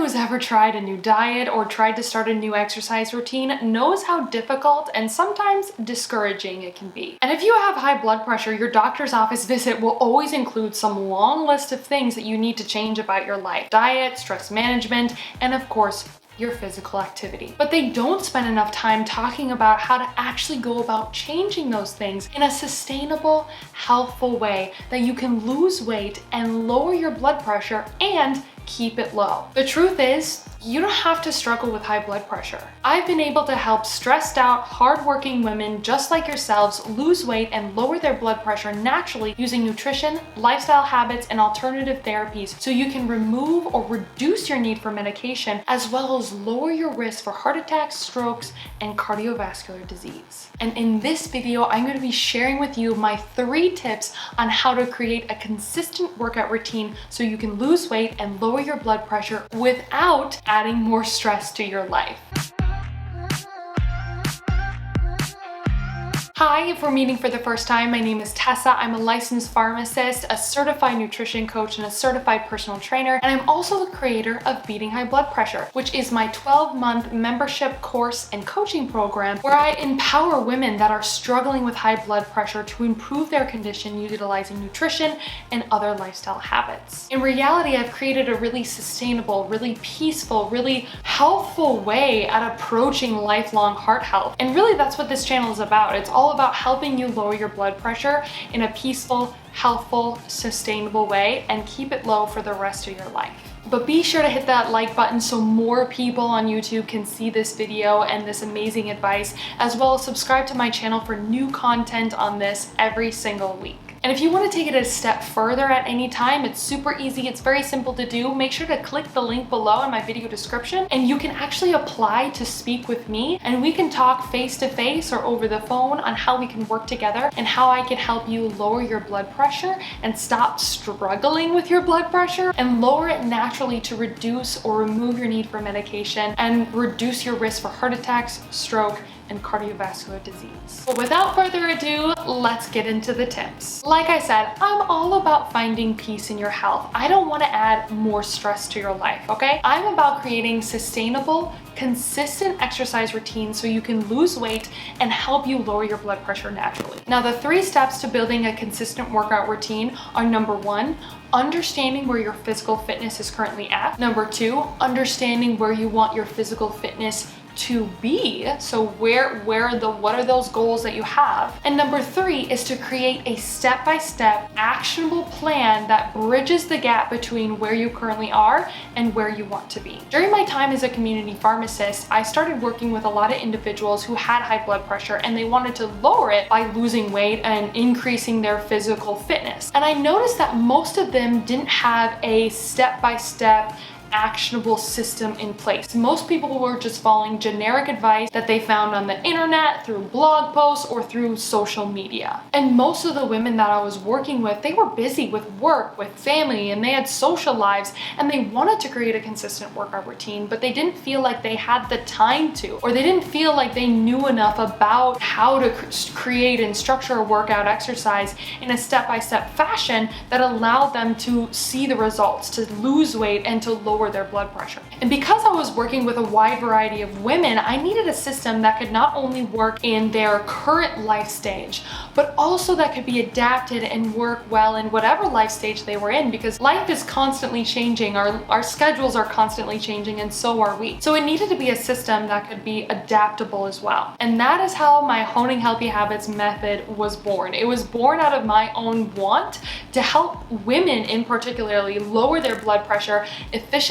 who's ever tried a new diet or tried to start a new exercise routine knows how difficult and sometimes discouraging it can be. And if you have high blood pressure, your doctor's office visit will always include some long list of things that you need to change about your life: diet, stress management, and of course, your physical activity. But they don't spend enough time talking about how to actually go about changing those things in a sustainable, healthful way that you can lose weight and lower your blood pressure and keep it low. The truth is, you don't have to struggle with high blood pressure. I've been able to help stressed out, hardworking women just like yourselves lose weight and lower their blood pressure naturally using nutrition, lifestyle habits, and alternative therapies so you can remove or reduce your need for medication, as well as lower your risk for heart attacks, strokes, and cardiovascular disease. And in this video, I'm going to be sharing with you my 3 tips on how to create a consistent workout routine so you can lose weight and lower your blood pressure without adding more stress to your life. Hi, if we're meeting for the first time, my name is Tessa. I'm a licensed pharmacist, a certified nutrition coach, and a certified personal trainer. And I'm also the creator of Beating High Blood Pressure, which is my 12-month membership course and coaching program where I empower women that are struggling with high blood pressure to improve their condition utilizing nutrition and other lifestyle habits. In reality, I've created a really sustainable, really peaceful, really healthful way at approaching lifelong heart health. And really, that's what this channel is about. It's all about helping you lower your blood pressure in a peaceful, healthful, sustainable way and keep it low for the rest of your life. But be sure to hit that like button so more people on YouTube can see this video and this amazing advice, as well as subscribe to my channel for new content on this every single week. And if you want to take it a step further at any time, it's super easy. It's very simple to do. Make sure to click the link below in my video description and you can actually apply to speak with me and we can talk face to face or over the phone on how we can work together and how I can help you lower your blood pressure and stop struggling with your blood pressure and lower it naturally to reduce or remove your need for medication and reduce your risk for heart attacks, stroke, and cardiovascular disease. But without further ado, let's get into the tips. Like I said, I'm all about finding peace in your health. I don't want to add more stress to your life, okay? I'm about creating sustainable, consistent exercise routines so you can lose weight and help you lower your blood pressure naturally. Now, the 3 steps to building a consistent workout routine are: number 1, understanding where your physical fitness is currently at. Number 2, understanding where you want your physical fitness to be. So what are those goals that you have? And number 3 is to create a step-by-step actionable plan that bridges the gap between where you currently are and where you want to be. During my time as a community pharmacist, I started working with a lot of individuals who had high blood pressure and they wanted to lower it by losing weight and increasing their physical fitness. And I noticed that most of them didn't have a step-by-step actionable system in place. Most people were just following generic advice that they found on the internet, through blog posts, or through social media. And most of the women that I was working with, they were busy with work, with family, and they had social lives, and they wanted to create a consistent workout routine, but they didn't feel like they had the time to, or they didn't feel like they knew enough about how to create and structure a workout exercise in a step-by-step fashion that allowed them to see the results, to lose weight, and to lower their blood pressure. And because I was working with a wide variety of women, I needed a system that could not only work in their current life stage, but also that could be adapted and work well in whatever life stage they were in, because life is constantly changing, our schedules are constantly changing, and so are we. So it needed to be a system that could be adaptable as well. And that is how my Honing Healthy Habits method was born. It was born out of my own want to help women in particularly lower their blood pressure efficiently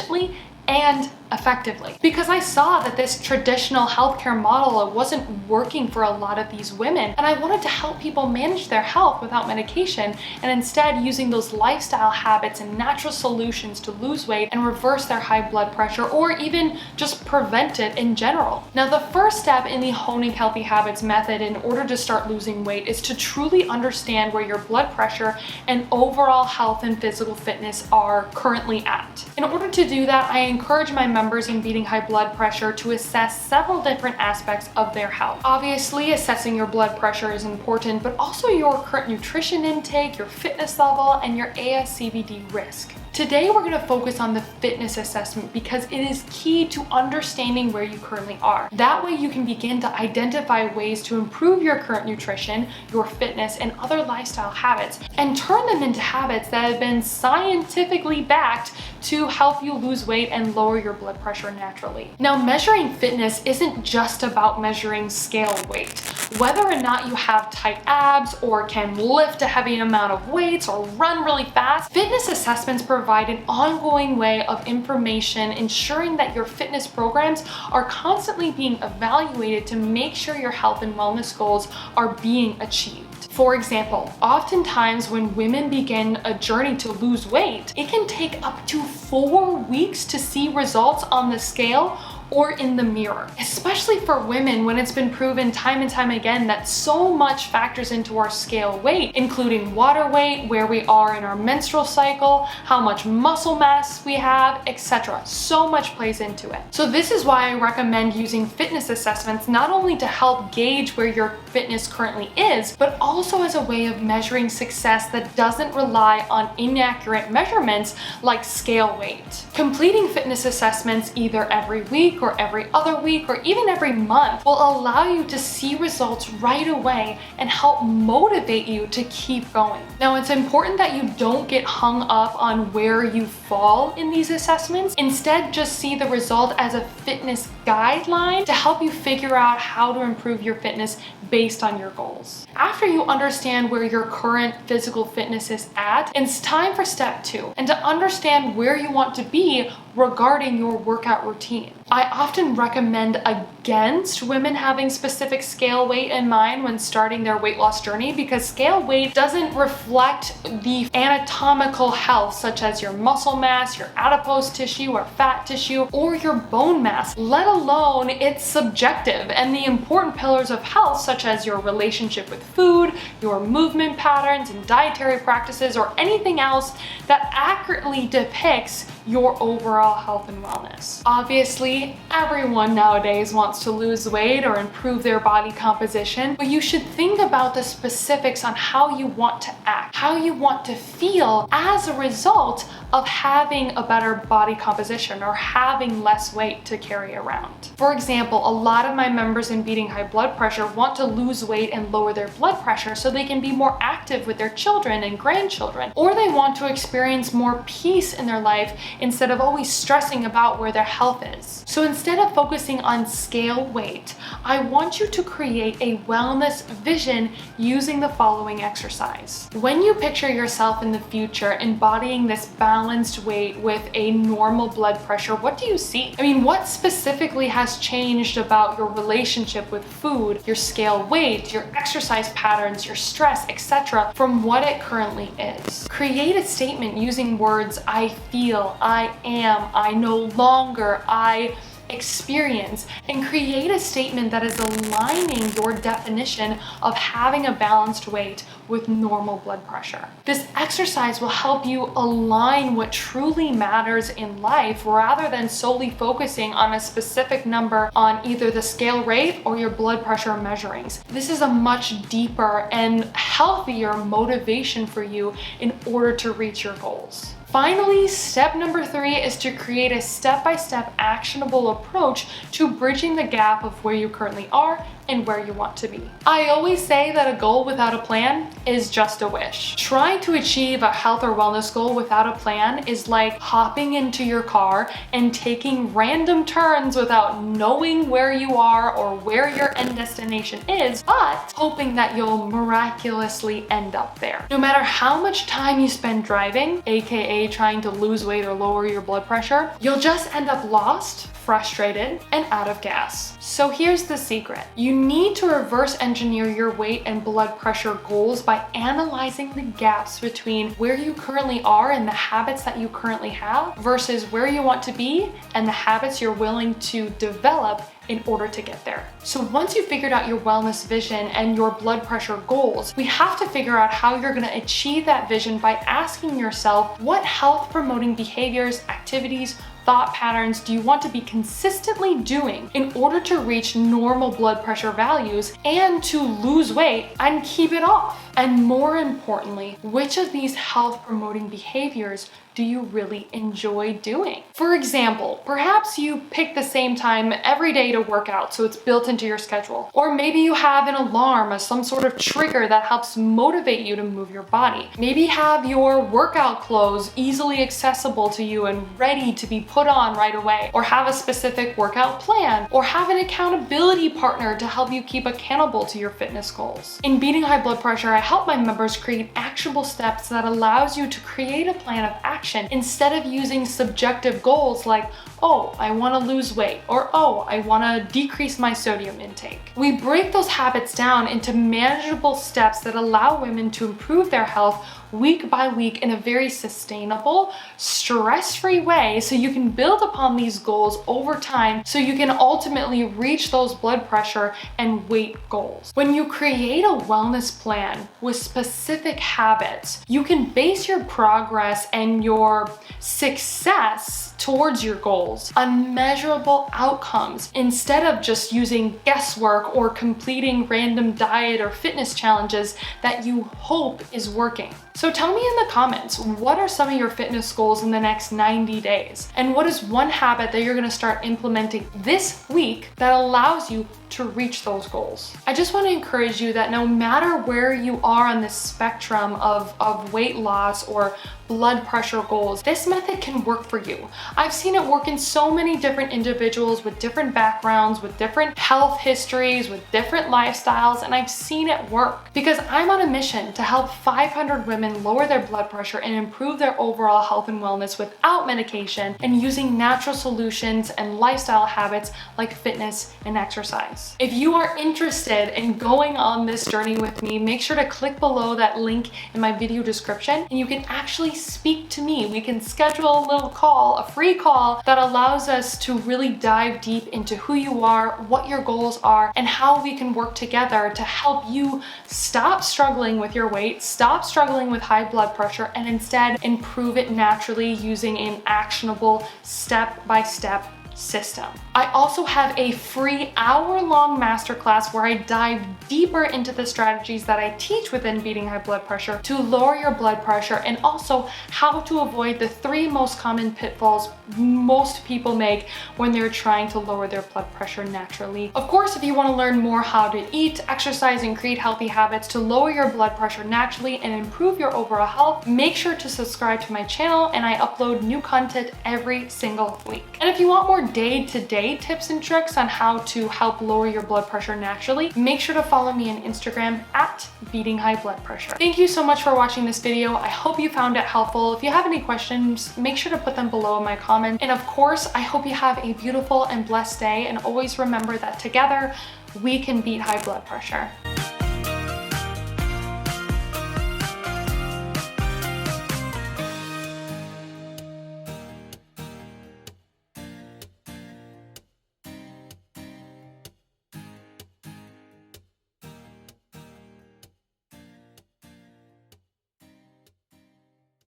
and effectively, because I saw that this traditional healthcare model wasn't working for a lot of these women, and I wanted to help people manage their health without medication and instead using those lifestyle habits and natural solutions to lose weight and reverse their high blood pressure, or even just prevent it in general. Now, the first step in the Honing Healthy Habits method in order to start losing weight is to truly understand where your blood pressure and overall health and physical fitness are currently at. In order to do that, I encourage my members in Beating High Blood Pressure to assess several different aspects of their health. Obviously, assessing your blood pressure is important, but also your current nutrition intake, your fitness level, and your ASCVD risk. Today, we're gonna focus on the fitness assessment because it is key to understanding where you currently are. That way you can begin to identify ways to improve your current nutrition, your fitness, and other lifestyle habits, and turn them into habits that have been scientifically backed to help you lose weight and lower your blood pressure naturally. Now, measuring fitness isn't just about measuring scale weight. Whether or not you have tight abs or can lift a heavy amount of weights or run really fast, fitness assessments provide an ongoing way of information ensuring that your fitness programs are constantly being evaluated to make sure your health and wellness goals are being achieved. For example, oftentimes when women begin a journey to lose weight, it can take up to 4 weeks to see results on the scale or in the mirror, especially for women when it's been proven time and time again that so much factors into our scale weight, including water weight, where we are in our menstrual cycle, how much muscle mass we have, etc. So much plays into it. So this is why I recommend using fitness assessments not only to help gauge where your fitness currently is, but also as a way of measuring success that doesn't rely on inaccurate measurements like scale weight. Completing fitness assessments either every week or every other week or even every month will allow you to see results right away and help motivate you to keep going. Now, it's important that you don't get hung up on where you fall in these assessments. Instead, just see the result as a fitness guideline to help you figure out how to improve your fitness based on your goals. After you understand where your current physical fitness is at, it's time for step 2 and to understand where you want to be regarding your workout routine. I often recommend against women having specific scale weight in mind when starting their weight loss journey because scale weight doesn't reflect the anatomical health such as your muscle mass, your adipose tissue or fat tissue, or your bone mass, let alone it's subjective and the important pillars of health such as your relationship with food, your movement patterns and dietary practices, or anything else that accurately depicts your overall health and wellness. Obviously, everyone nowadays wants to lose weight or improve their body composition, but you should think about the specifics on how you want to act, how you want to feel as a result of having a better body composition or having less weight to carry around. For example, a lot of my members in Beating High Blood Pressure want to lose weight and lower their blood pressure so they can be more active with their children and grandchildren, or they want to experience more peace in their life instead of always stressing about where their health is. So instead of focusing on scale weight, I want you to create a wellness vision using the following exercise. When you picture yourself in the future embodying this balanced weight with a normal blood pressure, what do you see? I mean, what specifically has changed about your relationship with food, your scale weight, your exercise patterns, your stress, etc., from what it currently is? Create a statement using words I feel, I am, I no longer, I experience, and create a statement that is aligning your definition of having a balanced weight with normal blood pressure. This exercise will help you align what truly matters in life rather than solely focusing on a specific number on either the scale rate or your blood pressure measurings. This is a much deeper and healthier motivation for you in order to reach your goals. Finally, step number 3 is to create a step-by-step actionable approach to bridging the gap of where you currently are and where you want to be. I always say that a goal without a plan is just a wish. Trying to achieve a health or wellness goal without a plan is like hopping into your car and taking random turns without knowing where you are or where your end destination is, but hoping that you'll miraculously end up there. No matter how much time you spend driving, aka trying to lose weight or lower your blood pressure, you'll just end up lost, frustrated, and out of gas. So here's the secret. You need to reverse engineer your weight and blood pressure goals by analyzing the gaps between where you currently are and the habits that you currently have versus where you want to be and the habits you're willing to develop in order to get there. So once you've figured out your wellness vision and your blood pressure goals, we have to figure out how you're gonna achieve that vision by asking yourself, what health promoting behaviors, activities, thought patterns do you want to be consistently doing in order to reach normal blood pressure values and to lose weight and keep it off? And more importantly, which of these health promoting behaviors do you really enjoy doing? For example, perhaps you pick the same time every day to work out, so it's built into your schedule. Or maybe you have an alarm or some sort of trigger that helps motivate you to move your body. Maybe have your workout clothes easily accessible to you and ready to be put on right away. Or have a specific workout plan. Or have an accountability partner to help you keep accountable to your fitness goals. In Beating High Blood Pressure, I help my members create actionable steps that allows you to create a plan of action instead of using subjective goals like, oh, I want to lose weight, or oh, I want to decrease my sodium intake. We break those habits down into manageable steps that allow women to improve their health week by week in a very sustainable, stress-free way, so you can build upon these goals over time so you can ultimately reach those blood pressure and weight goals. When you create a wellness plan with specific habits, you can base your progress and your success towards your goals on measurable outcomes instead of just using guesswork or completing random diet or fitness challenges that you hope is working. So tell me in the comments, what are some of your fitness goals in the next 90 days? And what is one habit that you're gonna start implementing this week that allows you to reach those goals? I just want to encourage you that no matter where you are on this spectrum of weight loss or blood pressure goals, this method can work for you. I've seen it work in so many different individuals with different backgrounds, with different health histories, with different lifestyles, and I've seen it work because I'm on a mission to help 500 women lower their blood pressure and improve their overall health and wellness without medication and using natural solutions and lifestyle habits like fitness and exercise. If you are interested in going on this journey with me, make sure to click below that link in my video description and you can actually speak to me. We can schedule a little call, a free call that allows us to really dive deep into who you are, what your goals are, and how we can work together to help you stop struggling with your weight, stop struggling with high blood pressure, and instead improve it naturally using an actionable step-by-step system. I also have a free hour-long masterclass where I dive deeper into the strategies that I teach within Beating High Blood Pressure to lower your blood pressure, and also how to avoid the 3 most common pitfalls most people make when they're trying to lower their blood pressure naturally. Of course, if you want to learn more how to eat, exercise, and create healthy habits to lower your blood pressure naturally and improve your overall health, make sure to subscribe to my channel, and I upload new content every single week. And if you want more day-to-day tips and tricks on how to help lower your blood pressure naturally, make sure to follow me on Instagram at Beating High Blood Pressure. Thank you so much for watching this video. I hope you found it helpful. If you have any questions, make sure to put them below in my comments. And of course, I hope you have a beautiful and blessed day, and always remember that together we can beat high blood pressure.